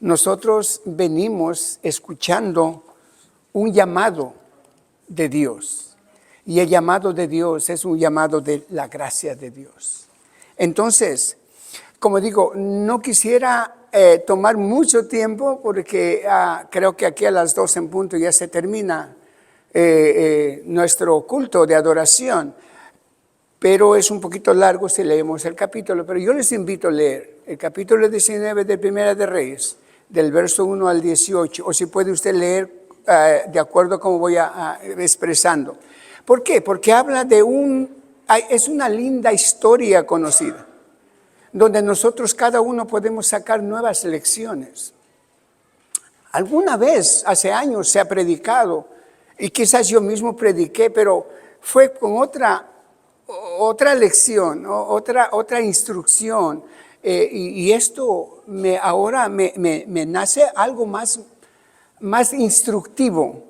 nosotros venimos escuchando un llamado de Dios. Y el llamado de Dios es un llamado de la gracia de Dios. Entonces, como digo, no quisiera tomar mucho tiempo porque creo que aquí a las 2 en punto ya se termina nuestro culto de adoración. Pero es un poquito largo si leemos el capítulo. Pero yo les invito a leer el capítulo 19 de Primera de Reyes, del verso 1 al 18. O si puede usted leer de acuerdo a cómo voy expresando. ¿Por qué? Porque habla de es una linda historia conocida, donde nosotros cada uno podemos sacar nuevas lecciones. Alguna vez, hace años, se ha predicado, y quizás yo mismo prediqué, pero fue con otra lección, otra instrucción. Y esto ahora me nace algo más instructivo.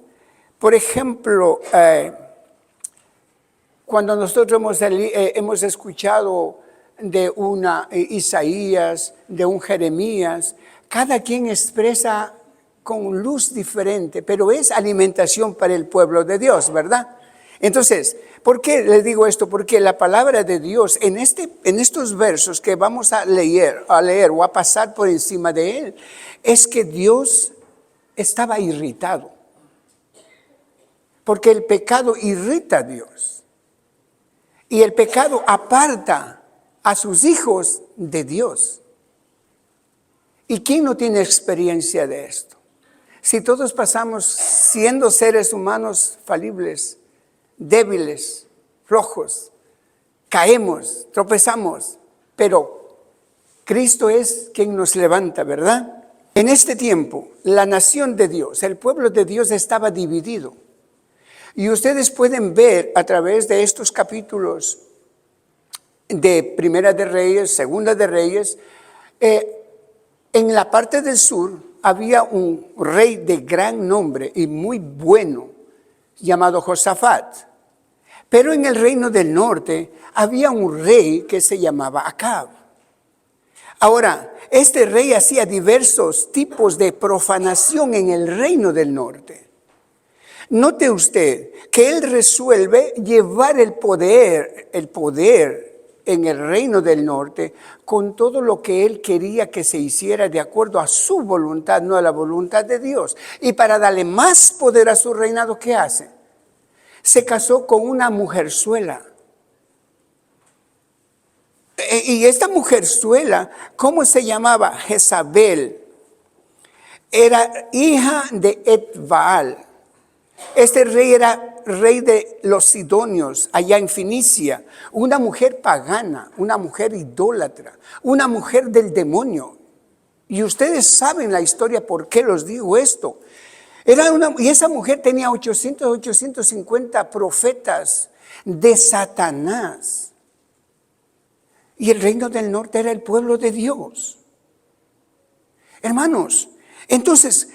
Por ejemplo, cuando nosotros hemos escuchado de una Isaías, de un Jeremías, cada quien expresa con luz diferente, pero es alimentación para el pueblo de Dios, ¿verdad? Entonces, ¿por qué les digo esto? Porque la palabra de Dios en estos versos que vamos a leer o a pasar por encima de él, es que Dios estaba irritado. Porque el pecado irrita a Dios. Y el pecado aparta a sus hijos de Dios. ¿Y quién no tiene experiencia de esto? Si todos pasamos siendo seres humanos falibles, débiles, flojos, caemos, tropezamos, pero Cristo es quien nos levanta, ¿verdad? En este tiempo, la nación de Dios, el pueblo de Dios estaba dividido. Y ustedes pueden ver a través de estos capítulos de Primera de Reyes, Segunda de Reyes, en la parte del sur había un rey de gran nombre y muy bueno, llamado Josafat. Pero en el reino del norte había un rey que se llamaba Acab. Ahora, este rey hacía diversos tipos de profanación en el reino del norte. Note usted que él resuelve llevar el poder en el reino del norte con todo lo que él quería que se hiciera de acuerdo a su voluntad, no a la voluntad de Dios. Y para darle más poder a su reinado, ¿qué hace? Se casó con una mujerzuela. Y esta mujerzuela, ¿cómo se llamaba? Jezabel. Era hija de Etbaal. Este rey era rey de los sidonios, allá en Fenicia. Una mujer pagana, una mujer idólatra, una mujer del demonio. Y ustedes saben la historia por qué los digo esto. Y esa mujer tenía 850 profetas de Satanás. Y el reino del norte era el pueblo de Dios. Hermanos, entonces,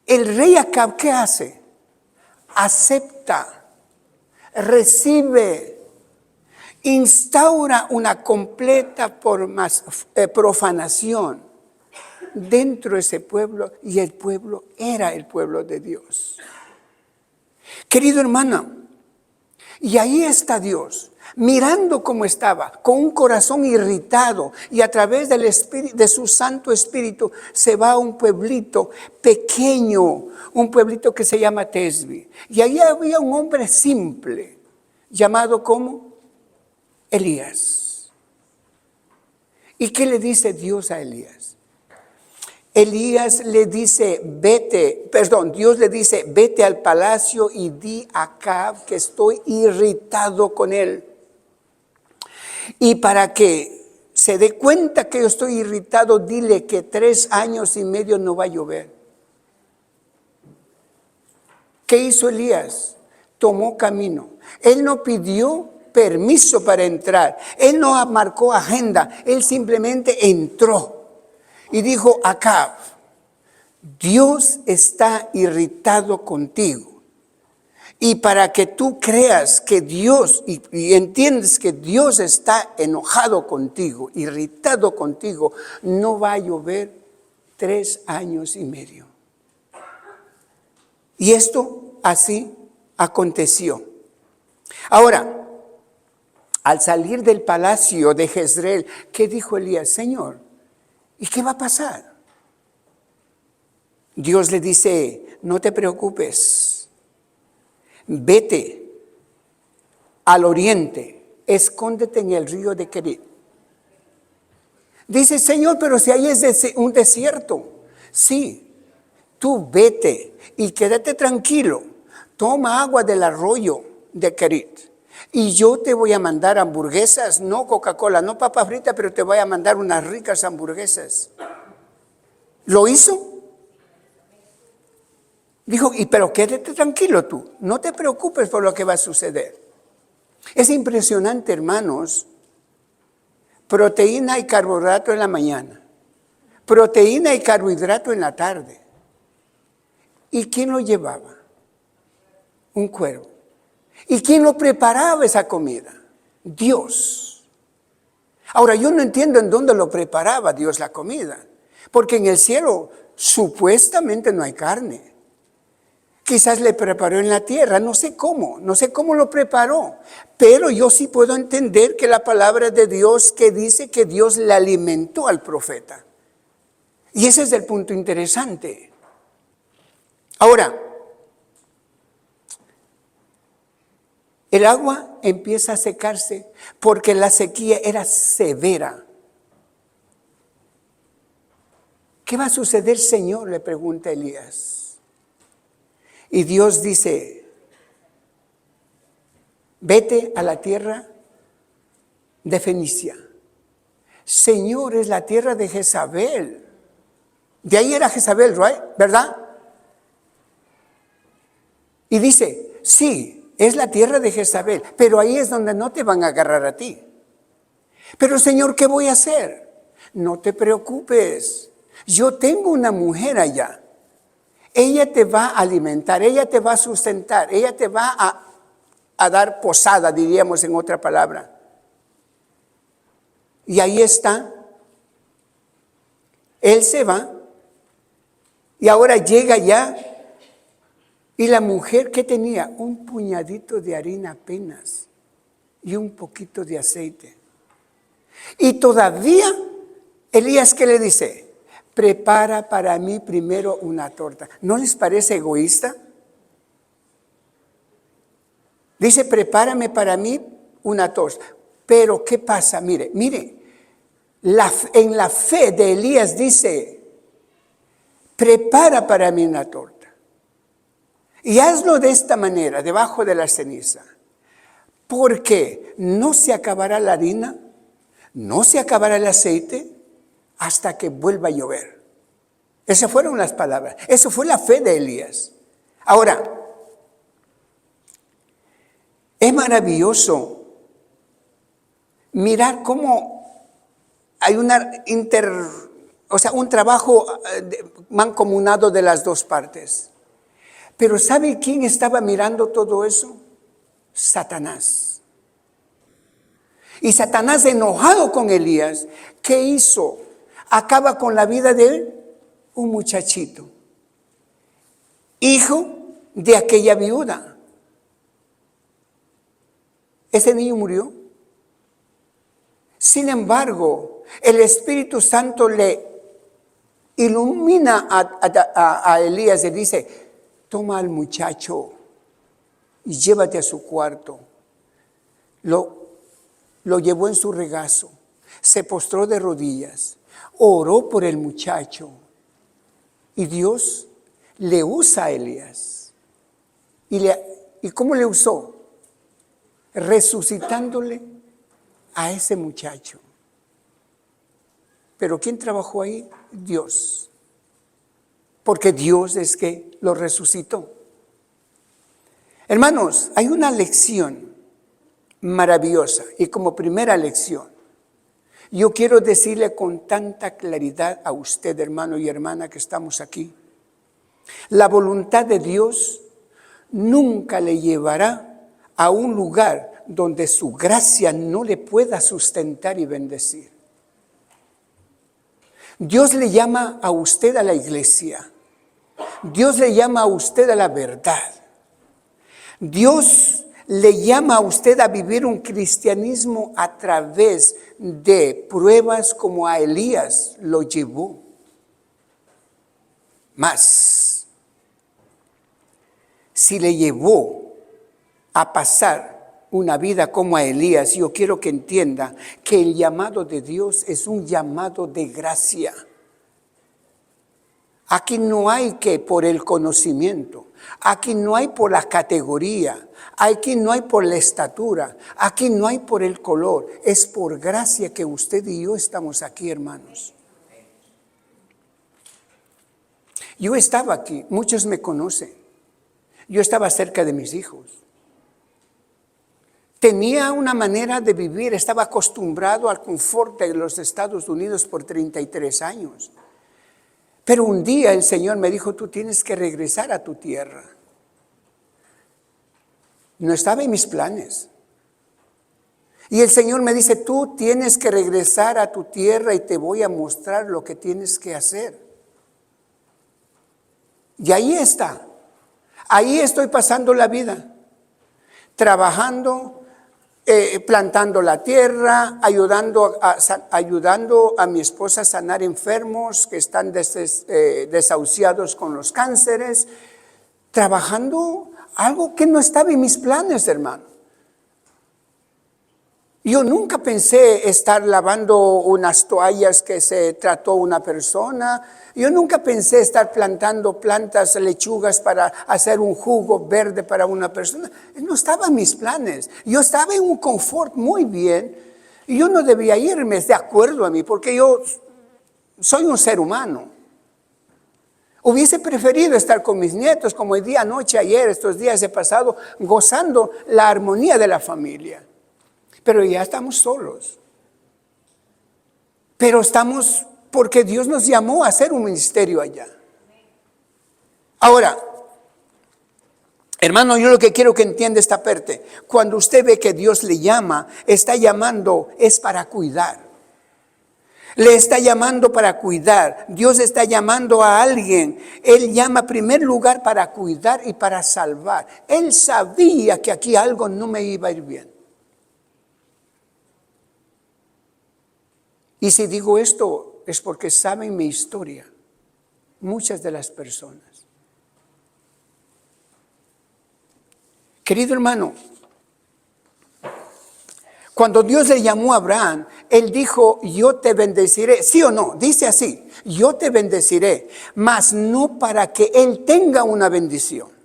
el rey Acab, ¿qué hace? Acepta, recibe, instaura una completa profanación dentro de ese pueblo, y el pueblo era el pueblo de Dios. Querido hermano, y ahí está Dios, mirando cómo estaba, con un corazón irritado, y a través de su Santo Espíritu se va a un pueblito pequeño, un pueblito que se llama Tesbi. Y ahí había un hombre simple, llamado como Elías. ¿Y qué le dice Dios a Elías? Dios le dice, vete al palacio y di a Acab que estoy irritado con él. Y para que se dé cuenta que yo estoy irritado, dile que 3 años y medio no va a llover. ¿Qué hizo Elías? Tomó camino. Él no pidió permiso para entrar. Él no marcó agenda. Él simplemente entró. Y dijo, Acab, Dios está irritado contigo. Y para que tú creas que Dios, y entiendes que Dios está enojado contigo, irritado contigo, no va a llover 3 años y medio. Y esto así aconteció. Ahora, al salir del palacio de Jezreel, ¿qué dijo Elías? Señor, ¿y qué va a pasar? Dios le dice, no te preocupes, vete al oriente, escóndete en el río de Kerit. Dice, Señor, pero si ahí es un desierto. Sí, tú vete y quédate tranquilo, toma agua del arroyo de Kerit. Y yo te voy a mandar hamburguesas, no Coca-Cola, no papa frita, pero te voy a mandar unas ricas hamburguesas. ¿Lo hizo? Dijo, pero quédate tranquilo tú, no te preocupes por lo que va a suceder. Es impresionante, hermanos, proteína y carbohidrato en la mañana, proteína y carbohidrato en la tarde. ¿Y quién lo llevaba? Un cuervo. ¿Y quién lo preparaba esa comida? Dios. Ahora, yo no entiendo en dónde lo preparaba Dios la comida, porque en el cielo supuestamente no hay carne. Quizás le preparó en la tierra, no sé cómo lo preparó, pero yo sí puedo entender que la palabra de Dios que dice que Dios le alimentó al profeta. Y ese es el punto interesante. Ahora, el agua empieza a secarse porque la sequía era severa. ¿Qué va a suceder, Señor?, le pregunta Elías. Y Dios dice, vete a la tierra de Fenicia. Señor, es la tierra de Jezabel. De ahí era Jezabel, ¿verdad? Y dice, sí, es la tierra de Jezabel, pero ahí es donde no te van a agarrar a ti. Pero Señor, ¿qué voy a hacer? No te preocupes, yo tengo una mujer allá. Ella te va a alimentar, ella te va a sustentar, ella te va a dar posada, diríamos en otra palabra. Y ahí está. Él se va y ahora llega ya. Y la mujer, ¿qué tenía? Un puñadito de harina apenas y un poquito de aceite. Y todavía Elías, ¿qué le dice? Prepara para mí primero una torta. ¿No les parece egoísta? Dice, prepárame para mí una torta. Pero ¿qué pasa? Mire, en la fe de Elías dice, prepara para mí una torta. Y hazlo de esta manera, debajo de la ceniza. Porque no se acabará la harina, no se acabará el aceite, hasta que vuelva a llover. Esas fueron las palabras. Eso fue la fe de Elías. Ahora, es maravilloso mirar cómo hay un trabajo mancomunado de las dos partes. Pero ¿sabe quién estaba mirando todo eso? Satanás. Y Satanás, enojado con Elías, ¿qué hizo? Acaba con la vida de un muchachito, hijo de aquella viuda. Ese niño murió. Sin embargo, el Espíritu Santo le ilumina a Elías y dice, toma al muchacho y llévate a su cuarto. Lo llevó en su regazo, se postró de rodillas, oró por el muchacho y Dios le usa a Elías. ¿Y cómo le usó? Resucitándole a ese muchacho. ¿Pero quién trabajó ahí? Dios. Porque Dios es que lo resucitó. Hermanos, hay una lección maravillosa y como primera lección, yo quiero decirle con tanta claridad a usted, hermano y hermana, que estamos aquí. La voluntad de Dios nunca le llevará a un lugar donde su gracia no le pueda sustentar y bendecir. Dios le llama a usted a la iglesia. Dios le llama a usted a la verdad. Dios le llama a usted a vivir un cristianismo a través de pruebas como a Elías lo llevó. Más, si le llevó a pasar una vida como a Elías, yo quiero que entienda que el llamado de Dios es un llamado de gracia. Aquí no hay que por el conocimiento, aquí no hay por la categoría, aquí no hay por la estatura, aquí no hay por el color. Es por gracia que usted y yo estamos aquí, hermanos. Yo estaba aquí, muchos me conocen. Yo estaba cerca de mis hijos. Tenía una manera de vivir, estaba acostumbrado al confort de los Estados Unidos por 33 años. Pero un día el Señor me dijo, tú tienes que regresar a tu tierra. No estaba en mis planes. Y el Señor me dice, tú tienes que regresar a tu tierra y te voy a mostrar lo que tienes que hacer. Y ahí está. Ahí estoy pasando la vida. Trabajando, plantando la tierra, ayudando a mi esposa a sanar enfermos que están desahuciados con los cánceres, trabajando algo que no estaba en mis planes, hermano. Yo nunca pensé estar lavando unas toallas que se trató una persona. Yo nunca pensé estar plantando plantas, lechugas para hacer un jugo verde para una persona. No estaba en mis planes. Yo estaba en un confort muy bien. Y yo no debía irme de acuerdo a mí, porque yo soy un ser humano. Hubiese preferido estar con mis nietos, como el día, noche, ayer, estos días he pasado, gozando la armonía de la familia. Pero ya estamos solos. Pero estamos porque Dios nos llamó a hacer un ministerio allá. Ahora, hermano, yo lo que quiero que entienda esta parte. Cuando usted ve que Dios le llama, está llamando, es para cuidar. Le está llamando para cuidar. Dios está llamando a alguien. Él llama en primer lugar para cuidar y para salvar. Él sabía que aquí algo no me iba a ir bien. Y si digo esto es porque saben mi historia, muchas de las personas. Querido hermano, cuando Dios le llamó a Abraham, Él dijo, yo te bendeciré, ¿sí o no? Dice así, yo te bendeciré, mas no para que Él tenga una bendición.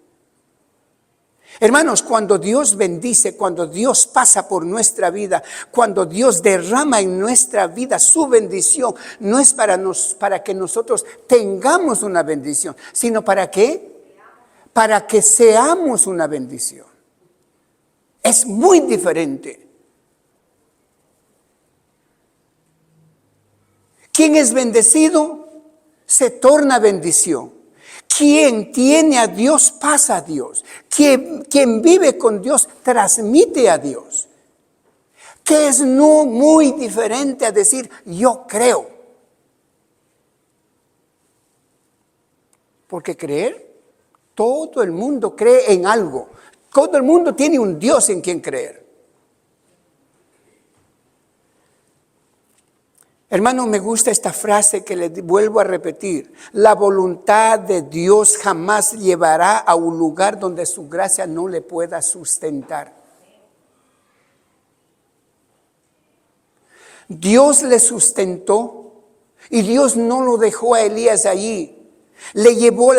Hermanos, cuando Dios bendice, cuando Dios pasa por nuestra vida, cuando Dios derrama en nuestra vida su bendición, no es para que nosotros tengamos una bendición, sino ¿para qué? Para que seamos una bendición. Es muy diferente. Quien es bendecido se torna bendición. Quien tiene a Dios pasa a Dios. Quien vive con Dios transmite a Dios. Que es no muy diferente a decir yo creo. Porque creer, todo el mundo cree en algo. Todo el mundo tiene un Dios en quien creer. Hermano, me gusta esta frase que le vuelvo a repetir. La voluntad de Dios jamás llevará a un lugar donde su gracia no le pueda sustentar. Dios le sustentó y Dios no lo dejó a Elías allí. Le llevó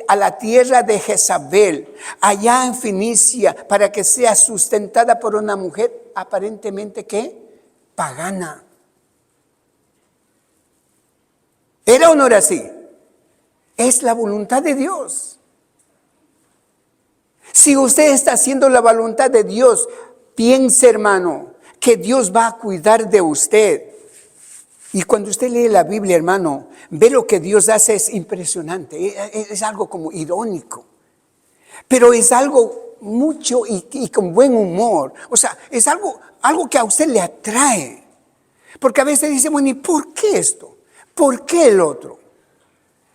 a la tierra de Jezabel, allá en Fenicia, para que sea sustentada por una mujer aparentemente, ¿qué? Pagana. ¿Era o no era así? Es la voluntad de Dios. Si usted está haciendo la voluntad de Dios, piense, hermano, que Dios va a cuidar de usted. Y cuando usted lee la Biblia, hermano, ve lo que Dios hace, es impresionante. Es algo como irónico. pero es algo mucho y con buen humor. O sea, es algo que a usted le atrae. Porque a veces dice, bueno, ¿y por qué esto? ¿Por qué el otro?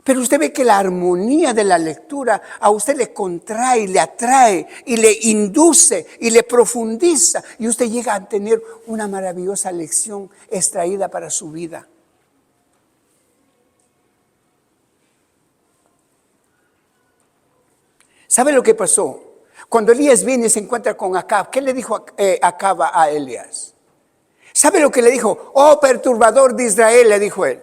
Pero usted ve que la armonía de la lectura a usted le contrae, le atrae y le induce y le profundiza. Y usted llega a tener una maravillosa lección extraída para su vida. ¿Sabe lo que pasó? Cuando Elías viene y se encuentra con Acab, ¿qué le dijo Acab a Elías? ¿Sabe lo que le dijo? Oh, perturbador de Israel, le dijo él.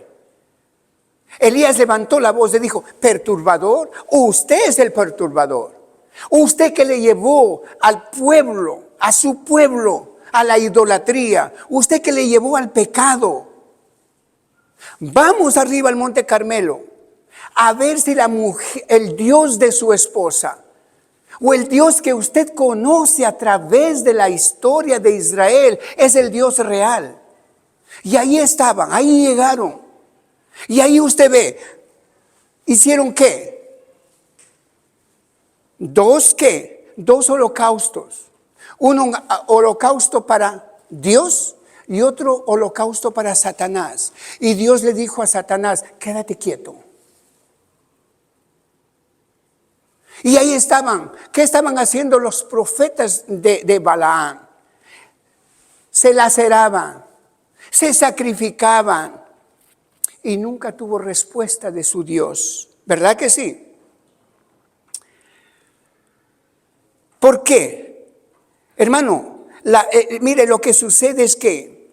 Elías levantó la voz y dijo, ¿perturbador? Usted es el perturbador. Usted que le llevó al pueblo, a su pueblo, a la idolatría. Usted que le llevó al pecado. Vamos arriba al Monte Carmelo a ver si la mujer, el Dios de su esposa, o el Dios que usted conoce a través de la historia de Israel, es el Dios real. Y ahí estaban, ahí llegaron. Y ahí usted ve, ¿hicieron qué? Dos holocaustos. Un holocausto para Dios y otro holocausto para Satanás. Y Dios le dijo a Satanás, quédate quieto. Y ahí estaban. ¿Qué estaban haciendo los profetas de Balaam? Se laceraban, se sacrificaban y nunca tuvo respuesta de su Dios. ¿Verdad que sí? ¿Por qué? Hermano, mire, lo que sucede es que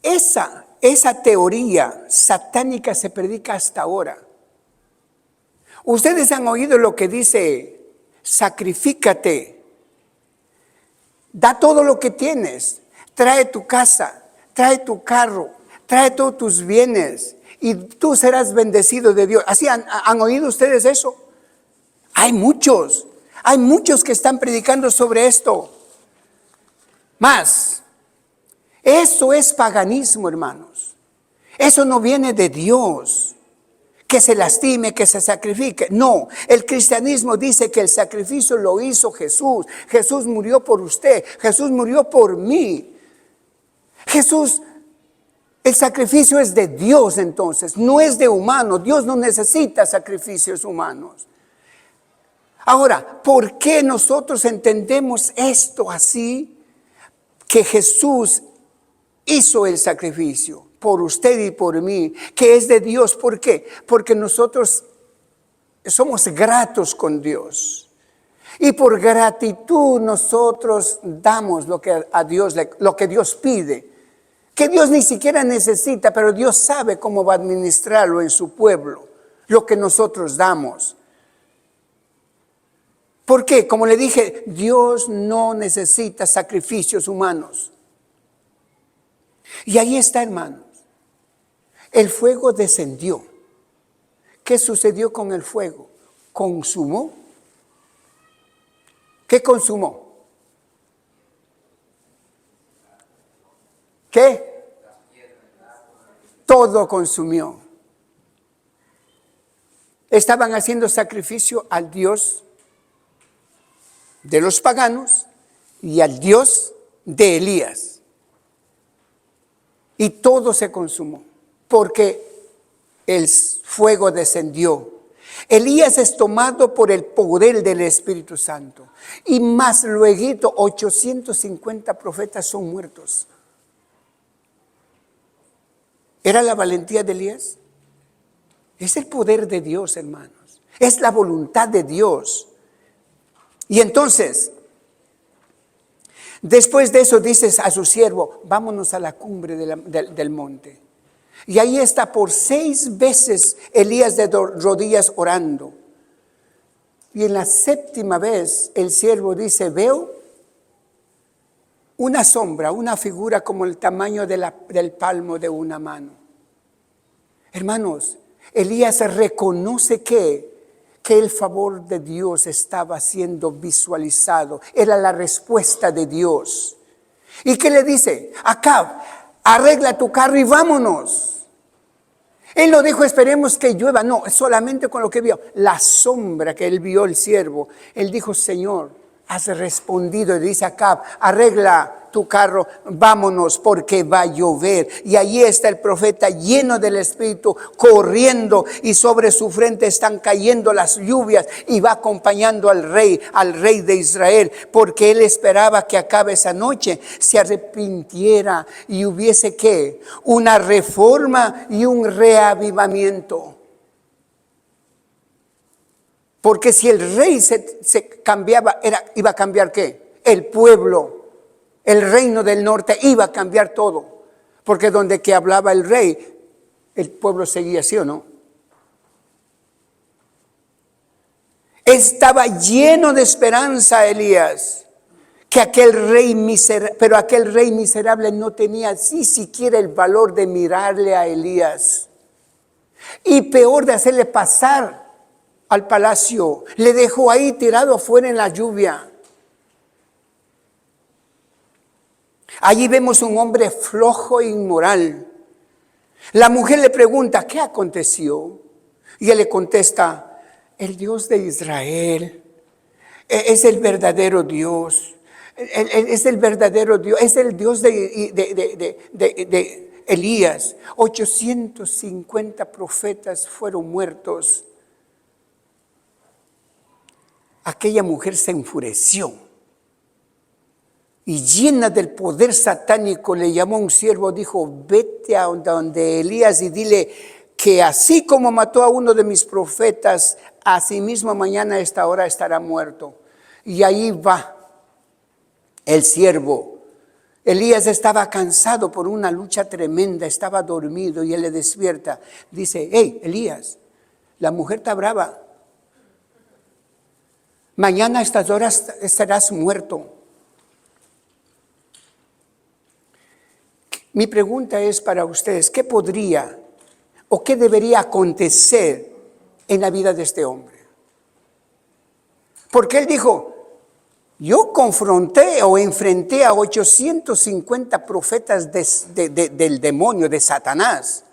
esa teoría satánica se predica hasta ahora. Ustedes han oído lo que dice, sacrifícate, da todo lo que tienes, trae tu casa, trae tu carro, trae todos tus bienes y tú serás bendecido de Dios. ¿Así han oído ustedes eso? Hay muchos que están predicando sobre esto. Más, eso es paganismo, hermanos. Eso no viene de Dios. Que se lastime, que se sacrifique. No, el cristianismo dice que el sacrificio lo hizo Jesús. Jesús murió por usted, Jesús murió por mí. El sacrificio es de Dios entonces, no es de humano. Dios no necesita sacrificios humanos. Ahora, ¿por qué nosotros entendemos esto así? Que Jesús hizo el sacrificio por usted y por mí, que es de Dios. ¿Por qué? Porque nosotros somos gratos con Dios. Y por gratitud nosotros damos lo que a Dios, lo que Dios pide. Que Dios ni siquiera necesita, pero Dios sabe cómo va a administrarlo en su pueblo, lo que nosotros damos. ¿Por qué? Como le dije, Dios no necesita sacrificios humanos. Y ahí está, hermanos. El fuego descendió. ¿Qué sucedió con el fuego? ¿Consumó? ¿Qué consumó? ¿Qué? Todo consumió. Estaban haciendo sacrificio al Dios de los paganos y al Dios de Elías. Y todo se consumó, porque el fuego descendió. Elías es tomado por el poder del Espíritu Santo. Y más luego 850 profetas son muertos. ¿Era la valentía de Elías? Es el poder de Dios, hermanos. Es la voluntad de Dios. Y entonces, después de eso dices a su siervo, vámonos a la cumbre del monte. Y ahí está por 6 veces Elías de rodillas orando. Y en la 7ª vez el siervo dice, veo una sombra, una figura como el tamaño del palmo de una mano. Hermanos, Elías reconoce que el favor de Dios estaba siendo visualizado. Era la respuesta de Dios. ¿Y qué le dice? Acab, arregla tu carro y vámonos. Él no dijo, esperemos que llueva, no, solamente con lo que vio, la sombra que él vio, el siervo. Él dijo, Señor, has respondido. Y dice a Acab, arregla tu carro, vámonos porque va a llover. Y allí está el profeta lleno del Espíritu, corriendo, y sobre su frente están cayendo las lluvias, y va acompañando al rey de Israel, porque él esperaba que Acab esa noche se arrepintiera y hubiese ¿qué? Una reforma y un reavivamiento. Porque si el rey se cambiaba, iba a cambiar ¿qué? El pueblo, el reino del norte iba a cambiar todo. Porque donde que hablaba el rey, el pueblo seguía, ¿sí o no? Estaba lleno de esperanza Elías, que aquel rey miserable, pero aquel rey miserable no tenía ni siquiera el valor de mirarle a Elías. Y peor, de hacerle pasar al palacio, le dejó ahí tirado afuera en la lluvia. Allí vemos un hombre flojo e inmoral. La mujer le pregunta, ¿qué aconteció? Y él le contesta, el Dios de Israel es el verdadero Dios. Es el verdadero Dios, es el Dios de Elías. 850 profetas fueron muertos. Aquella mujer se enfureció y llena del poder satánico le llamó a un siervo, dijo, vete a donde Elías y dile que así como mató a uno de mis profetas, así mismo mañana a esta hora estará muerto. Y ahí va el siervo. Elías estaba cansado por una lucha tremenda, estaba dormido y él le despierta. Dice, hey, Elías, la mujer está brava. Mañana a estas horas estarás muerto. Mi pregunta es para ustedes, ¿qué podría o qué debería acontecer en la vida de este hombre? Porque él dijo, yo confronté o enfrenté a 850 profetas del demonio, de Satanás.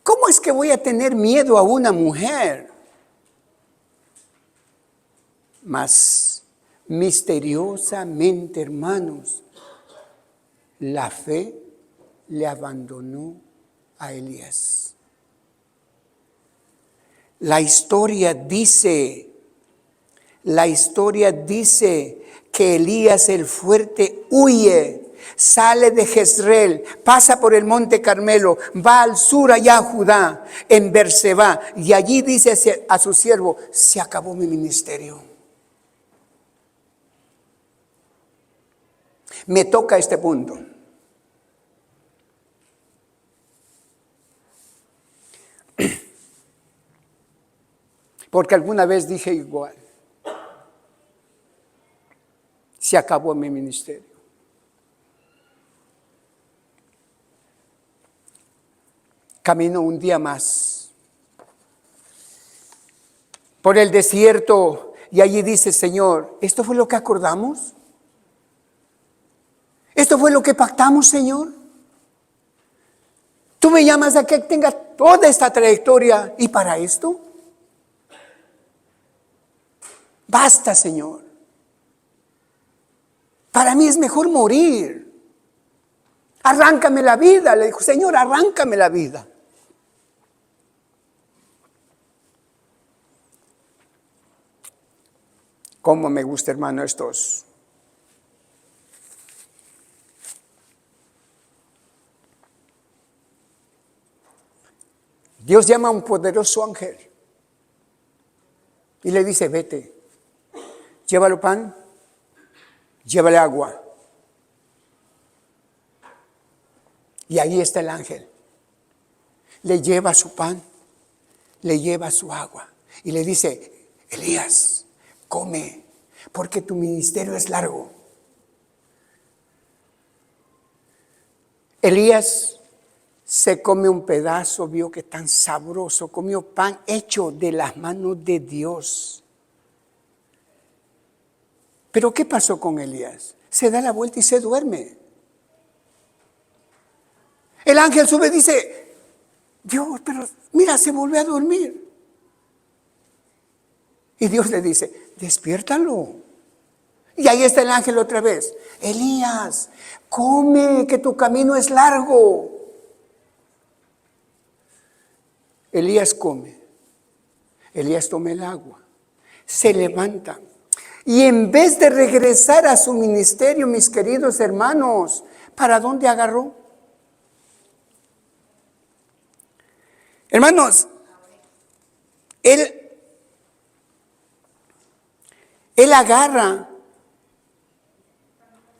¿Cómo es que voy a tener miedo a una mujer? Mas misteriosamente, hermanos, la fe le abandonó a Elías. La historia dice que Elías el fuerte huye, sale de Jezreel, pasa por el monte Carmelo, va al sur allá a Judá, en Berseba, y allí dice a su siervo, se acabó mi ministerio. Me toca este punto. Porque alguna vez dije igual. Se acabó mi ministerio. Camino un día más por el desierto y allí dice, Señor, ¿esto fue lo que acordamos? ¿Esto fue lo que pactamos, Señor? Tú me llamas a que tenga toda esta trayectoria y para esto. Basta, Señor. Para mí es mejor morir. Arráncame la vida. Le dijo, Señor, arráncame la vida. Cómo me gusta, hermano, estos. Dios llama a un poderoso ángel y le dice, vete, llévalo pan, llévale agua. Y ahí está el ángel. Le lleva su pan, le lleva su agua y le dice, Elías, come, porque tu ministerio es largo. Elías se come un pedazo, vio que tan sabroso, comió pan hecho de las manos de Dios. Pero ¿qué pasó con Elías? Se da la vuelta y se duerme. El ángel sube y dice, Dios, pero mira, se volvió a dormir. Y Dios le dice, despiértalo. Y ahí está el ángel otra vez. Elías, come, que tu camino es largo. Elías come. Elías toma el agua. Se levanta. Y en vez de regresar a su ministerio, mis queridos hermanos, ¿para dónde agarró? Hermanos, él agarra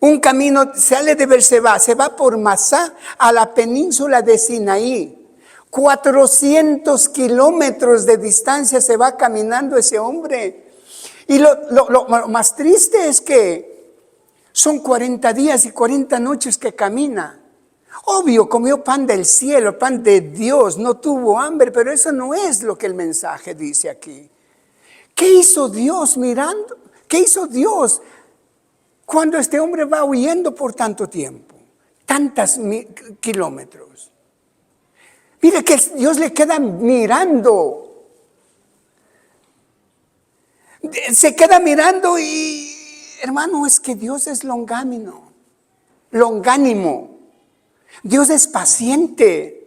un camino, sale de Beerseba, se va por Masá a la península de Sinaí. 400 kilómetros de distancia se va caminando ese hombre. Y lo más triste es que son 40 días y 40 noches que camina. Obvio, comió pan del cielo, pan de Dios, no tuvo hambre, pero eso no es lo que el mensaje dice aquí. ¿Qué hizo Dios mirando? ¿Qué hizo Dios cuando este hombre va huyendo por tanto tiempo? Tantos kilómetros. Mire que Dios le queda mirando. Se queda mirando y, hermano, es que Dios es longánimo. Dios es paciente.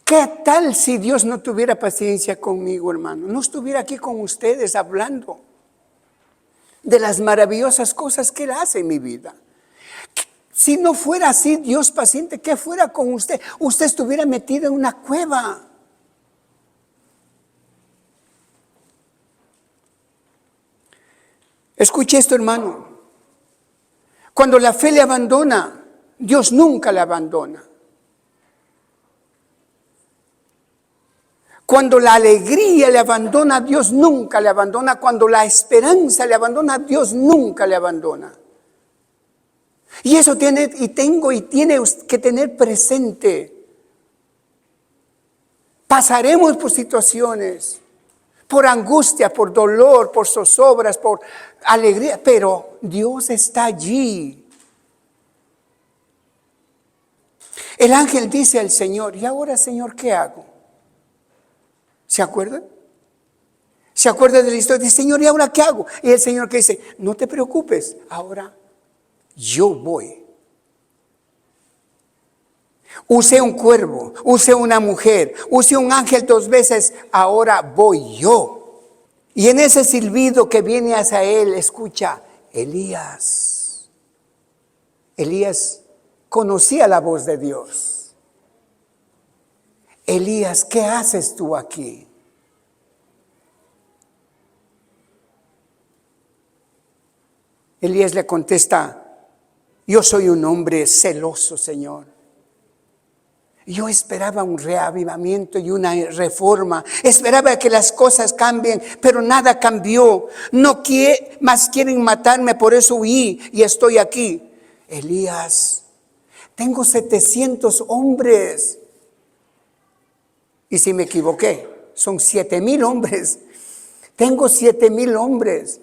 ¿Qué tal si Dios no tuviera paciencia conmigo, hermano? No estuviera aquí con ustedes hablando de las maravillosas cosas que Él hace en mi vida. Si no fuera así, Dios paciente, ¿qué fuera con usted? Usted estuviera metido en una cueva. Escuche esto, hermano. Cuando la fe le abandona, Dios nunca le abandona. Cuando la alegría le abandona, Dios nunca le abandona. Cuando la esperanza le abandona, Dios nunca le abandona. Y eso tiene que tener presente. Pasaremos por situaciones, por angustia, por dolor, por zozobras, por alegría, pero Dios está allí. El ángel dice al Señor, ¿y ahora, Señor, qué hago? ¿Se acuerdan? ¿Se acuerdan de la historia? Dice, Señor, ¿y ahora qué hago? Y el Señor que dice, no te preocupes, ahora yo voy. Use un cuervo, use una mujer, use un ángel 2 veces, ahora voy yo. Y en ese silbido que viene hacia él, escucha, Elías. Elías conocía la voz de Dios. Elías, ¿qué haces tú aquí? Elías le contesta, yo soy un hombre celoso, Señor. Yo esperaba un reavivamiento y una reforma. Esperaba que las cosas cambien, pero nada cambió. Más quieren matarme, por eso huí y estoy aquí. Elías, tengo 700 hombres. Y si me equivoqué, son 7,000 hombres. Tengo 7,000 hombres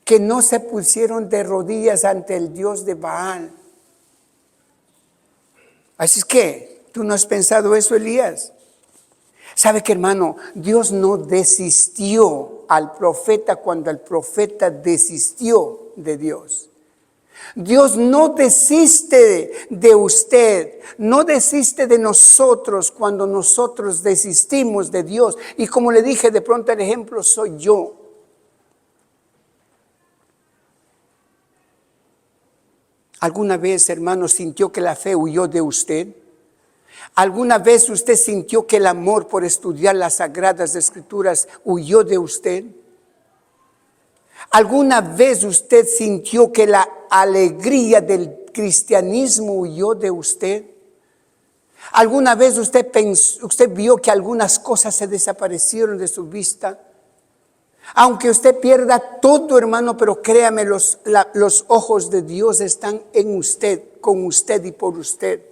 que no se pusieron de rodillas ante el Dios de Baal. Así es que, ¿tú no has pensado eso, Elías? ¿Sabe qué, hermano? Dios no desistió al profeta cuando el profeta desistió de Dios. Dios no desiste de usted, no desiste de nosotros cuando nosotros desistimos de Dios. Y como le dije, de pronto el ejemplo soy yo. ¿Alguna vez, hermano, sintió que la fe huyó de usted? ¿Alguna vez usted sintió que el amor por estudiar las Sagradas Escrituras huyó de usted? ¿Alguna vez usted sintió que la alegría del cristianismo huyó de usted? ¿Alguna vez usted vio que algunas cosas se desaparecieron de su vista? Aunque usted pierda todo, hermano, pero créame, los ojos de Dios están en usted, con usted y por usted.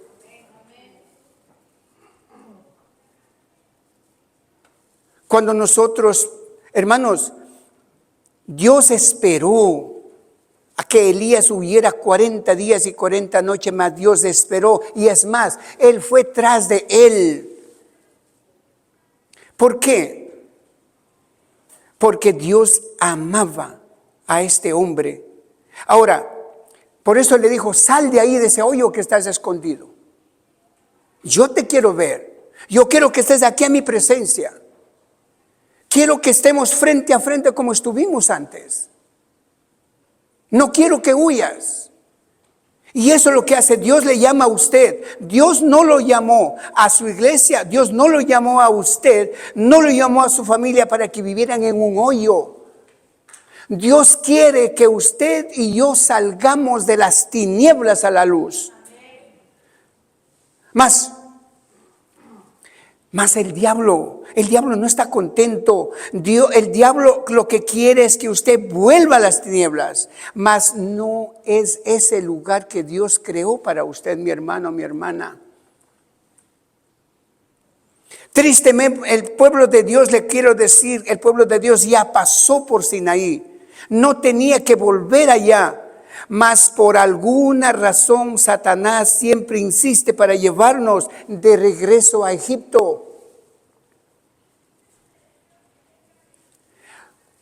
Cuando nosotros, hermanos, Dios esperó a que Elías huyera 40 días y 40 noches, mas Dios esperó. Y es más, él fue tras de él. ¿Por qué? Porque Dios amaba a este hombre. Ahora, por eso le dijo, sal de ahí, de ese hoyo que estás escondido. Yo te quiero ver. Yo quiero que estés aquí en mi presencia. Quiero que estemos frente a frente como estuvimos antes. No quiero que huyas. Y eso es lo que hace. Dios le llama a usted. Dios no lo llamó a su iglesia. Dios no lo llamó a usted. No lo llamó a su familia para que vivieran en un hoyo. Dios quiere que usted y yo salgamos de las tinieblas a la luz. Más el diablo no está contento. El diablo lo que quiere es que usted vuelva a las tinieblas. Mas no es ese lugar que Dios creó para usted, mi hermano, mi hermana. Tristemente, el pueblo de Dios, le quiero decir, el pueblo de Dios ya pasó por Sinaí. No tenía que volver allá. Mas por alguna razón Satanás siempre insiste para llevarnos de regreso a Egipto.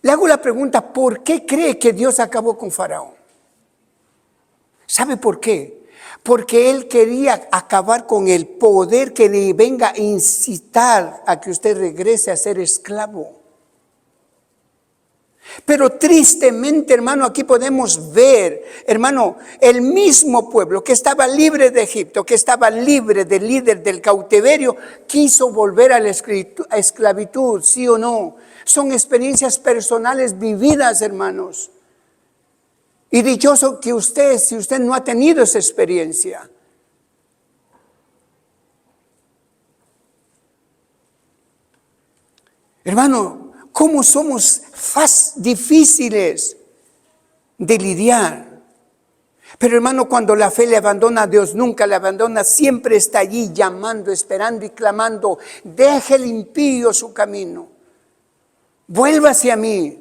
Le hago la pregunta, ¿por qué cree que Dios acabó con Faraón? ¿Sabe por qué? Porque él quería acabar con el poder que le venga a incitar a que usted regrese a ser esclavo. Pero tristemente, hermano, aquí podemos ver, hermano, el mismo pueblo que estaba libre de Egipto, que estaba libre del líder del cautiverio, quiso volver a la esclavitud, ¿sí o no? Son experiencias personales vividas, hermanos. Y dichoso que usted, si usted no ha tenido esa experiencia. Hermano, ¿cómo somos difíciles de lidiar? Pero hermano, cuando la fe le abandona a Dios, nunca le abandona, siempre está allí llamando, esperando y clamando, deje el impío su camino, vuélvase a mí,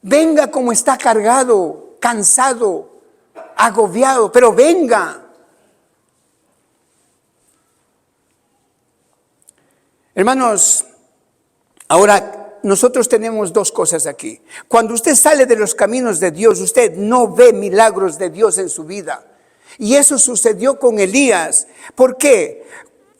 venga como está cargado, cansado, agobiado, pero venga. Hermanos, ahora, nosotros tenemos dos cosas aquí. Cuando usted sale de los caminos de Dios, usted no ve milagros de Dios en su vida. Y eso sucedió con Elías. ¿Por qué?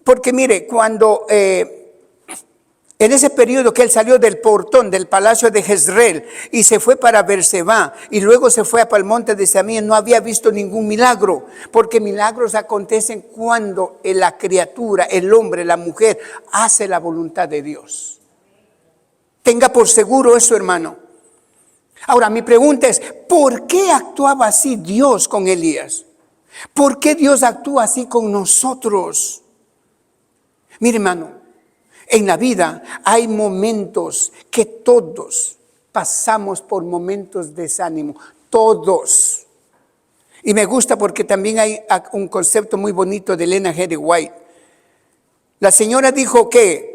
Porque mire, cuando en ese periodo que él salió del portón del palacio de Jezreel y se fue para Berseba y luego se fue para el monte de Samía, no había visto ningún milagro, porque milagros acontecen cuando la criatura, el hombre, la mujer, hace la voluntad de Dios. Tenga por seguro eso, hermano. Ahora, mi pregunta es, ¿por qué actuaba así Dios con Elías? ¿Por qué Dios actúa así con nosotros? Mire, hermano, en la vida hay momentos que todos pasamos por momentos de desánimo. Todos. Y me gusta porque también hay un concepto muy bonito de Ellen G. White. La señora dijo que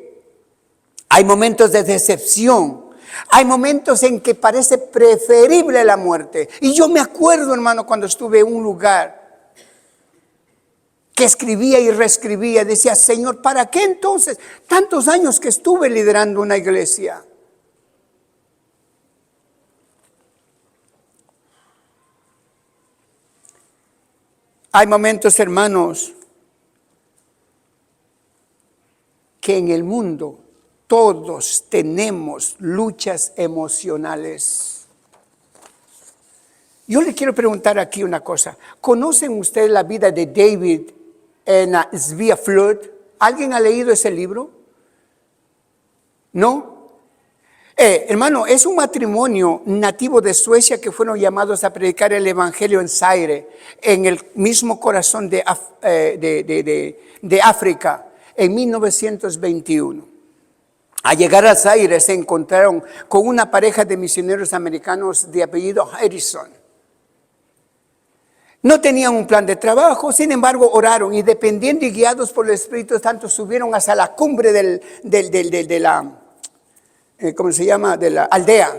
hay momentos de decepción. Hay momentos en que parece preferible la muerte. Y yo me acuerdo, hermano, cuando estuve en un lugar que escribía y reescribía, decía, Señor, ¿para qué entonces? Tantos años que estuve liderando una iglesia. Hay momentos, hermanos, que en el mundo todos tenemos luchas emocionales. Yo le quiero preguntar aquí una cosa. ¿Conocen ustedes la vida de David en Svea Flood? ¿Alguien ha leído ese libro? ¿No? Hermano, es un matrimonio nativo de Suecia que fueron llamados a predicar el evangelio en Zaire, en el mismo corazón de África, en 1921. Al llegar a Zaire se encontraron con una pareja de misioneros americanos de apellido Harrison. No tenían un plan de trabajo, sin embargo oraron y dependiendo y guiados por el Espíritu Santo subieron hasta la cumbre de la ¿cómo se llama? De la aldea.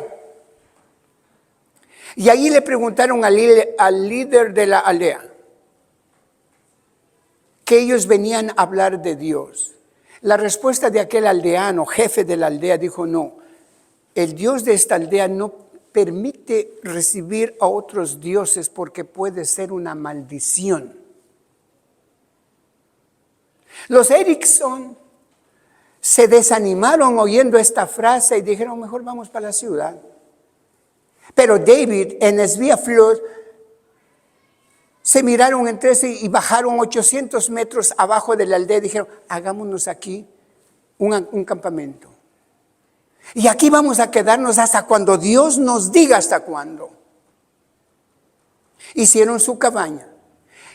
Y ahí le preguntaron al líder de la aldea que ellos venían a hablar de Dios. La respuesta de aquel aldeano, jefe de la aldea, dijo: no, el Dios de esta aldea no permite recibir a otros dioses porque puede ser una maldición. Los Erickson se desanimaron oyendo esta frase y dijeron: mejor vamos para la ciudad. Pero David en Sviaflor se miraron entre sí y bajaron 800 metros abajo de la aldea y dijeron: hagámonos aquí un campamento. Y aquí vamos a quedarnos hasta cuando Dios nos diga hasta cuándo. Hicieron su cabaña.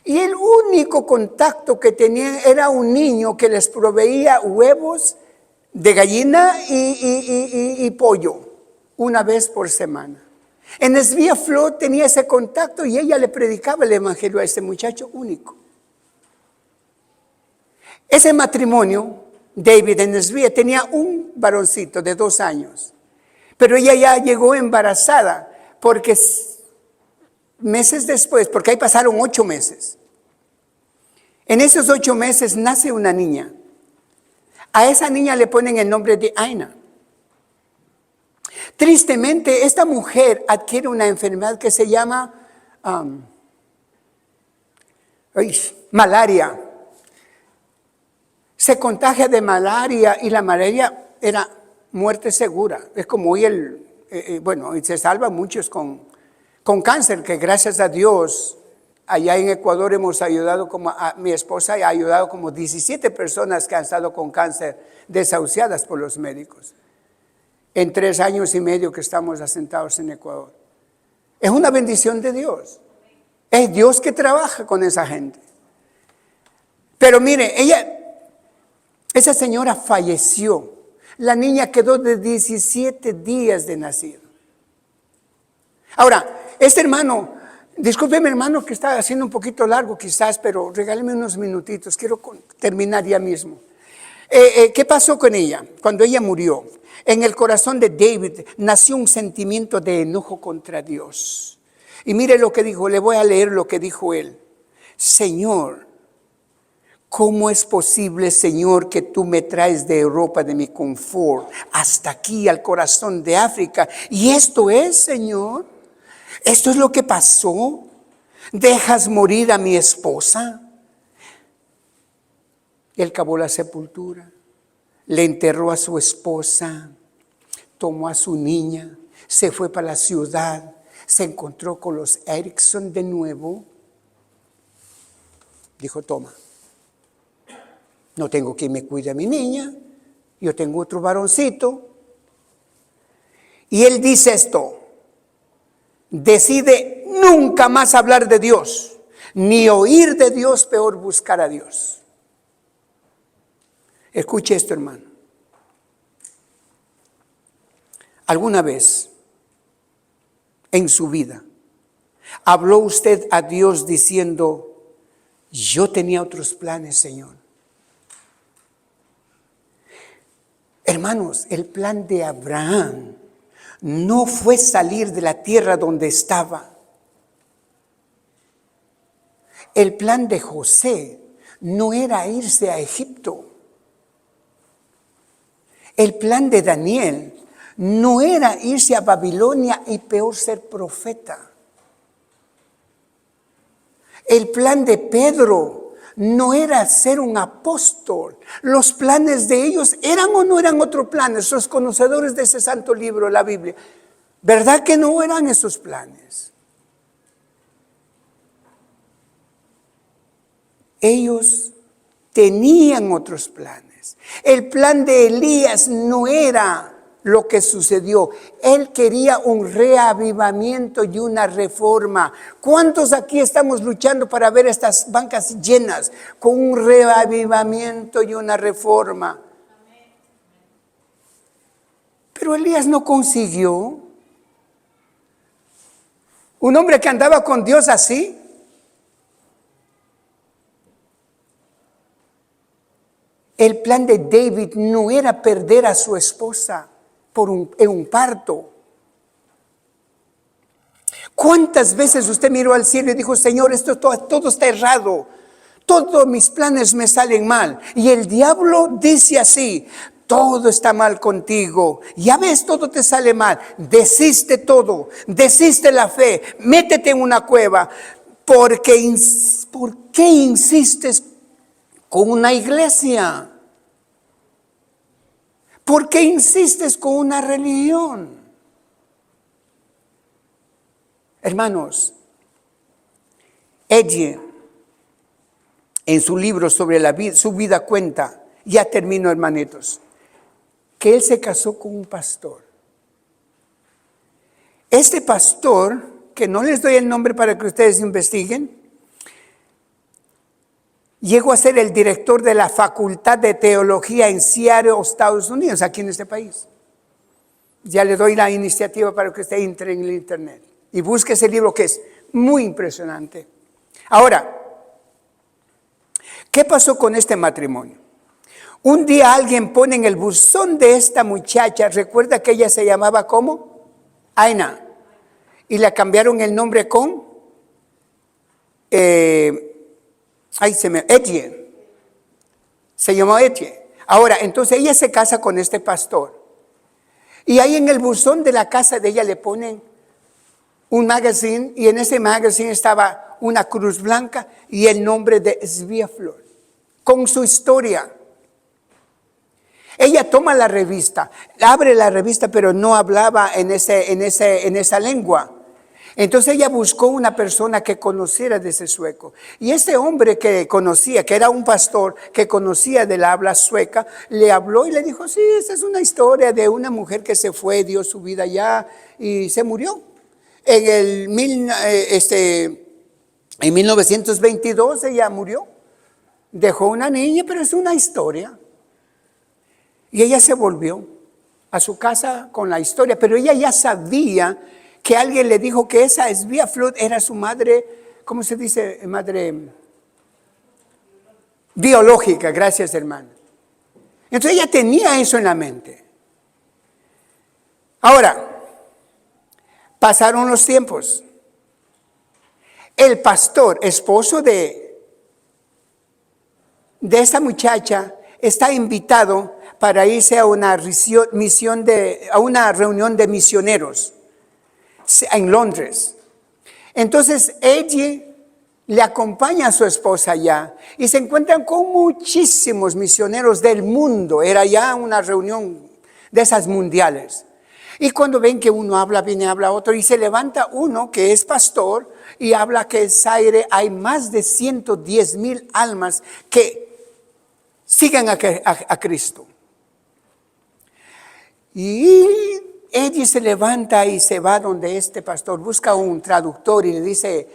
Y el único contacto que tenían era un niño que les proveía huevos de gallina y pollo una vez por semana. En Sviaflor tenía ese contacto y ella le predicaba el evangelio a ese muchacho único. Ese matrimonio, David en Svia, tenía un varoncito de 2 años, pero ella ya llegó embarazada porque meses después, porque ahí pasaron 8 meses. En esos 8 meses nace una niña. A esa niña le ponen el nombre de Aina. Tristemente, esta mujer adquiere una enfermedad que se llama malaria. Se contagia de malaria y la malaria era muerte segura. Es como hoy se salvan muchos con cáncer, que gracias a Dios, allá en Ecuador hemos ayudado, mi esposa ha ayudado como 17 personas que han estado con cáncer desahuciadas por los médicos. En 3 años y medio que estamos asentados en Ecuador. Es una bendición de Dios. Es Dios que trabaja con esa gente. Pero mire, esa señora falleció. La niña quedó de 17 días de nacido. Ahora, este hermano, discúlpeme hermano que está haciendo un poquito largo quizás, pero regáleme unos minutitos, quiero terminar ya mismo. ¿Qué pasó con ella? Cuando ella murió, en el corazón de David nació un sentimiento de enojo contra Dios. Y mire lo que dijo, le voy a leer lo que dijo él. Señor, ¿cómo es posible, Señor, que tú me traes de Europa, de mi confort, hasta aquí al corazón de África? Y esto es, Señor, esto es lo que pasó. ¿Dejas morir a mi esposa? Él cavó la sepultura, le enterró a su esposa, tomó a su niña, se fue para la ciudad, se encontró con los Erickson de nuevo. Dijo: toma, no tengo quien me cuide a mi niña, yo tengo otro varoncito. Y él dice esto: decide nunca más hablar de Dios, ni oír de Dios, peor buscar a Dios. Escuche esto, hermano. ¿Alguna vez en su vida habló usted a Dios diciendo: yo tenía otros planes, Señor? Hermanos, el plan de Abraham no fue salir de la tierra donde estaba. El plan de José no era irse a Egipto. El plan de Daniel no era irse a Babilonia y peor ser profeta. El plan de Pedro no era ser un apóstol. Los planes de ellos eran o no eran otros planes. Los conocedores de ese santo libro, la Biblia, ¿verdad que no eran esos planes? Ellos tenían otros planes. El plan de Elías no era lo que sucedió. Él quería un reavivamiento y una reforma. ¿Cuántos aquí estamos luchando para ver estas bancas llenas con un reavivamiento y una reforma? Pero Elías no consiguió. Un hombre que andaba con Dios así. El plan de David no era perder a su esposa en un parto. ¿Cuántas veces usted miró al cielo y dijo, Señor, esto todo está errado? Todos mis planes me salen mal. Y el diablo dice así, todo está mal contigo. Ya ves, todo te sale mal. Desiste todo. Desiste la fe. Métete en una cueva. ¿Por qué insistes con una iglesia? ¿Por qué insistes con una religión? Hermanos, Edgy, en su libro sobre su vida cuenta, ya termino hermanitos, que él se casó con un pastor. Este pastor, que no les doy el nombre para que ustedes investiguen, llegó a ser el director de la Facultad de Teología en Seattle, Estados Unidos, aquí en este país. Ya le doy la iniciativa para que usted entre en el internet y busque ese libro que es muy impresionante. Ahora, ¿qué pasó con este matrimonio? Un día alguien pone en el buzón de esta muchacha, recuerda que ella se llamaba ¿cómo? Aina. Y le cambiaron el nombre con Edgy. Se llamó Edgy. Ahora, entonces ella se casa con este pastor. Y ahí en el buzón de la casa de ella le ponen un magazine, y en ese magazine estaba una cruz blanca y el nombre de Svea Flood, con su historia. Ella toma la revista, abre la revista, pero no hablaba en esa lengua. Entonces ella buscó una persona que conociera de ese sueco. Y este hombre que conocía, que era un pastor que conocía del habla sueca, le habló y le dijo, sí, esa es una historia de una mujer que se fue, dio su vida allá y se murió. En 1922 ella murió. Dejó una niña, pero es una historia. Y ella se volvió a su casa con la historia, pero ella ya sabía que alguien le dijo que esa Svea Flood era su madre, ¿cómo se dice? Madre biológica, gracias hermano. Entonces ella tenía eso en la mente. Ahora, pasaron los tiempos. El pastor, esposo de esta muchacha, está invitado para irse a una reunión de misioneros en Londres. Entonces ella le acompaña a su esposa allá y se encuentran con muchísimos misioneros del mundo. Era ya una reunión de esas mundiales. Y cuando ven que uno habla, viene, habla otro, y se levanta uno que es pastor y habla que en Zaire hay más de 110,000 almas que sigan a Cristo. Y ella se levanta y se va donde este pastor, busca un traductor y le dice,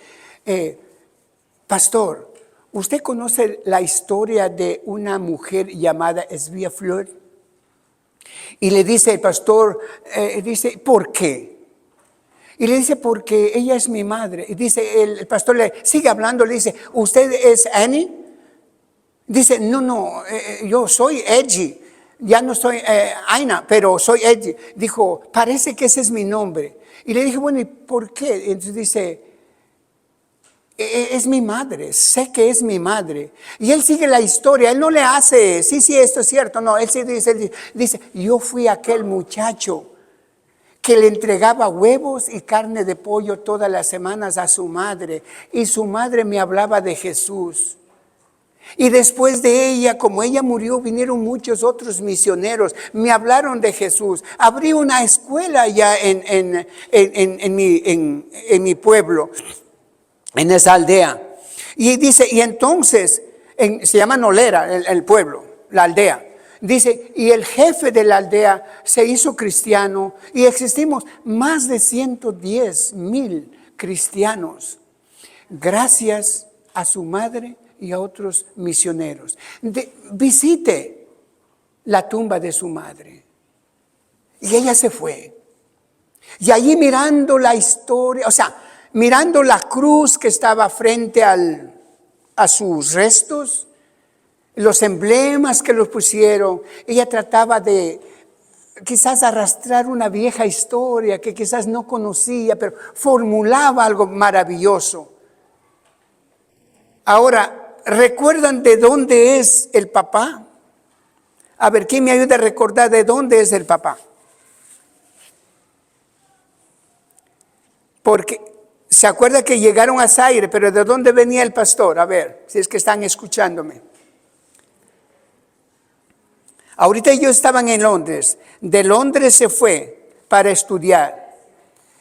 pastor, ¿usted conoce la historia de una mujer llamada Svea Flood? Y le dice el pastor, dice, ¿por qué? Y le dice, porque ella es mi madre. Y dice, el pastor le sigue hablando, le dice, ¿usted es Annie? Dice, no, yo soy Edgy. Ya no soy Aina, pero soy Edgy. Dijo, parece que ese es mi nombre. Y le dije, bueno, ¿y por qué? Entonces dice, es mi madre, sé que es mi madre. Y él sigue la historia, él no le hace, sí, esto es cierto. No, él sí dice, yo fui aquel muchacho que le entregaba huevos y carne de pollo todas las semanas a su madre. Y su madre me hablaba de Jesús. Y después de ella, como ella murió, vinieron muchos otros misioneros, me hablaron de Jesús. Abrí una escuela ya en mi pueblo, en esa aldea. Y dice, y entonces, se llama Nolera el pueblo, la aldea. Dice, y el jefe de la aldea se hizo cristiano y existimos más de 110,000 cristianos. Gracias a su madre y a otros misioneros. Visite la tumba de su madre. Y ella se fue. Y allí mirando la historia, o sea, mirando la cruz que estaba frente a sus restos, los emblemas que los pusieron, ella trataba de quizás arrastrar una vieja historia que quizás no conocía, pero formulaba algo maravilloso. Ahora, ¿recuerdan de dónde es el papá? A ver, ¿quién me ayuda a recordar de dónde es el papá? Porque se acuerda que llegaron a Zaire, pero ¿de dónde venía el pastor? A ver, si es que están escuchándome. Ahorita ellos estaban en Londres. De Londres se fue para estudiar.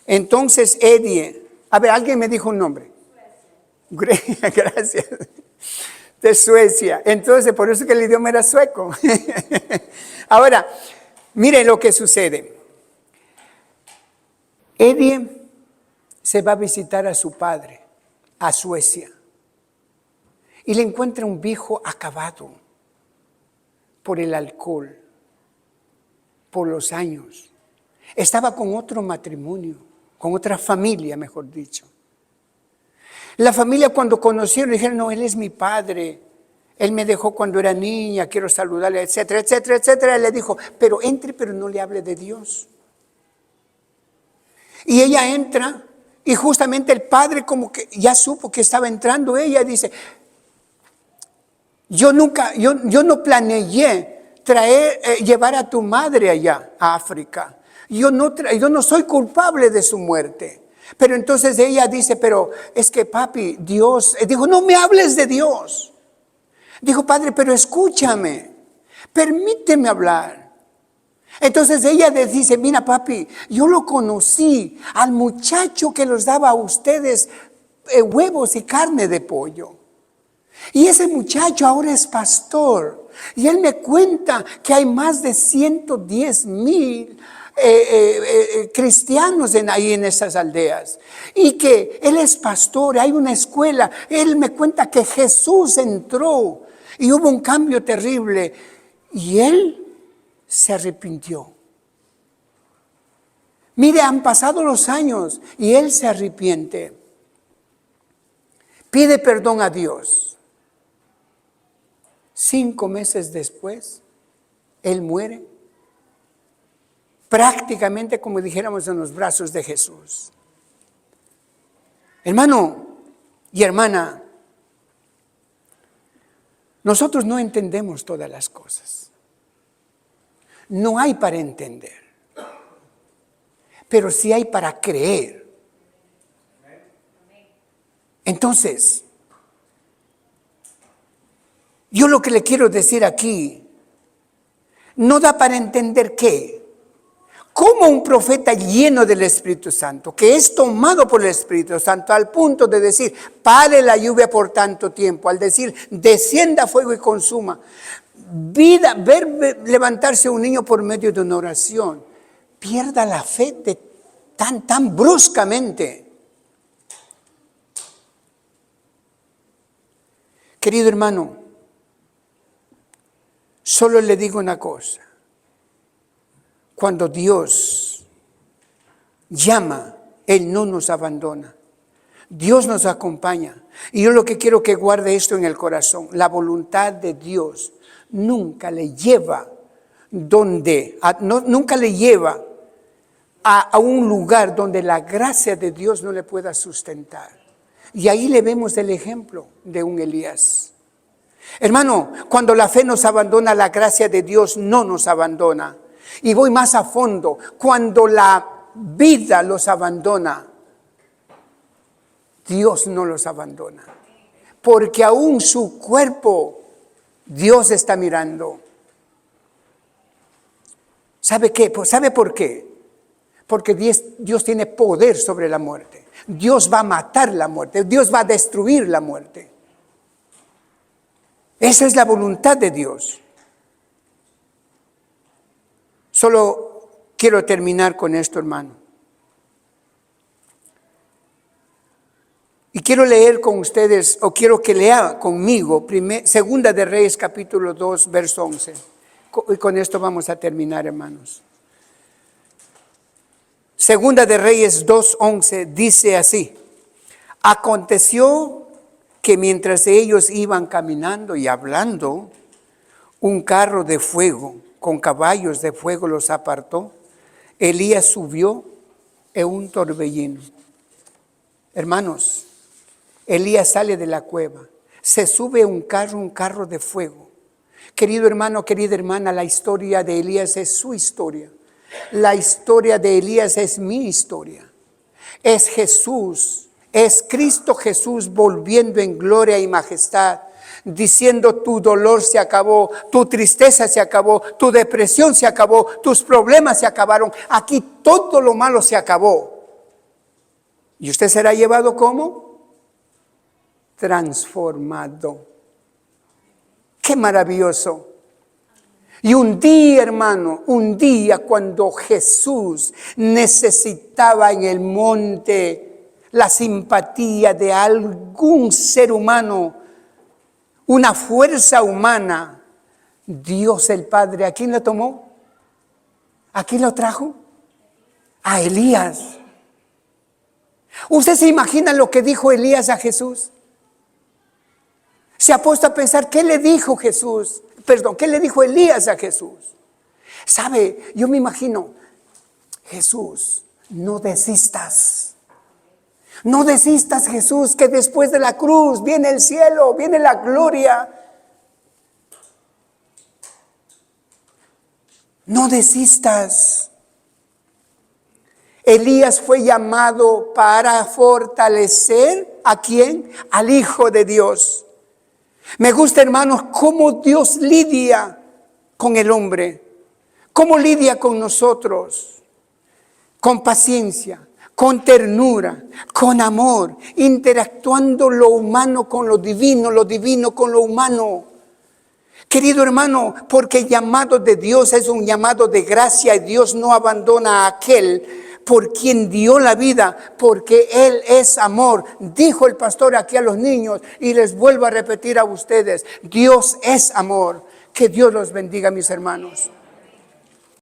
Entonces Eddie, a ver, alguien me dijo un nombre. Gracias. De Suecia. Entonces, por eso que el idioma era sueco. Ahora, miren lo que sucede. Eddie se va a visitar a su padre, a Suecia. Y le encuentra un viejo acabado por el alcohol, por los años. Estaba con otro matrimonio, con otra familia, mejor dicho. La familia cuando conocieron dijeron, no, él es mi padre. Él me dejó cuando era niña, quiero saludarle, etcétera, etcétera, etcétera. Él le dijo, pero entre, pero no le hable de Dios. Y ella entra y justamente el padre como que ya supo que estaba entrando. Ella dice, yo no planeé llevar a tu madre allá a África. Yo no soy culpable de su muerte. Pero entonces ella dice, pero es que papi, Dios, dijo, no me hables de Dios. Dijo, padre, pero escúchame, permíteme hablar. Entonces ella le dice, mira papi, yo lo conocí al muchacho que los daba a ustedes huevos y carne de pollo. Y ese muchacho ahora es pastor. Y él me cuenta que hay más de 110,000 cristianos ahí en esas aldeas. Y que él es pastor, hay una escuela. Él me cuenta que Jesús entró y hubo un cambio terrible. Y él se arrepintió. Mire, han pasado los años y él se arrepiente. Pide perdón a Dios. 5 meses después, él muere. Prácticamente como dijéramos en los brazos de Jesús. Hermano y hermana, nosotros no entendemos todas las cosas. No hay para entender. Pero sí hay para creer. Entonces, yo lo que le quiero decir aquí, no da para entender qué. Como un profeta lleno del Espíritu Santo, que es tomado por el Espíritu Santo al punto de decir, pare la lluvia por tanto tiempo, al decir, descienda fuego y consuma. Ver levantarse un niño por medio de una oración, pierda la fe tan bruscamente. Querido hermano, solo le digo una cosa. Cuando Dios llama, Él no nos abandona. Dios nos acompaña. Y yo lo que quiero que guarde esto en el corazón. La voluntad de Dios nunca le lleva nunca le lleva a un lugar donde la gracia de Dios no le pueda sustentar. Y ahí le vemos el ejemplo de un Elías. Hermano, cuando la fe nos abandona, la gracia de Dios no nos abandona. Y voy más a fondo, cuando la vida los abandona, Dios no los abandona. Porque aún su cuerpo, Dios está mirando. ¿Sabe qué? ¿Sabe por qué? Porque Dios tiene poder sobre la muerte. Dios va a matar la muerte. Dios va a destruir la muerte. Esa es la voluntad de Dios. Solo quiero terminar con esto, hermano. Y quiero leer con ustedes, o quiero que lea conmigo, Segunda de Reyes, capítulo 2, verso 11. Y con esto vamos a terminar, hermanos. Segunda de Reyes 2:11 dice así: aconteció que mientras ellos iban caminando y hablando, un carro de fuego con caballos de fuego los apartó. Elías subió en un torbellino. Hermanos, Elías sale de la cueva, se sube a un carro de fuego. Querido hermano, querida hermana, la historia de Elías es su historia. La historia de Elías es mi historia. Es Jesús, es Cristo Jesús volviendo en gloria y majestad, diciendo: tu dolor se acabó, tu tristeza se acabó, tu depresión se acabó, tus problemas se acabaron. Aquí todo lo malo se acabó. ¿Y usted será llevado cómo? Transformado. ¡Qué maravilloso! Y un día, hermano, un día cuando Jesús necesitaba en el monte la simpatía de algún ser humano, una fuerza humana, Dios el Padre, ¿a quién lo tomó? ¿A quién lo trajo? A Elías. ¿Usted se imagina lo que dijo Elías a Jesús? Se ha puesto a pensar, ¿qué le dijo Jesús? ¿Qué le dijo Elías a Jesús? ¿Sabe? Yo me imagino, Jesús, no desistas. No desistas, Jesús, que después de la cruz viene el cielo, viene la gloria. No desistas. Elías fue llamado para fortalecer ¿a quién? Al Hijo de Dios. Me gusta, hermanos, cómo Dios lidia con el hombre, cómo lidia con nosotros, con paciencia, con ternura, con amor, interactuando lo humano con lo divino con lo humano. Querido hermano, porque el llamado de Dios es un llamado de gracia y Dios no abandona a aquel por quien dio la vida, porque Él es amor. Dijo el pastor aquí a los niños y les vuelvo a repetir a ustedes, Dios es amor. Que Dios los bendiga, mis hermanos.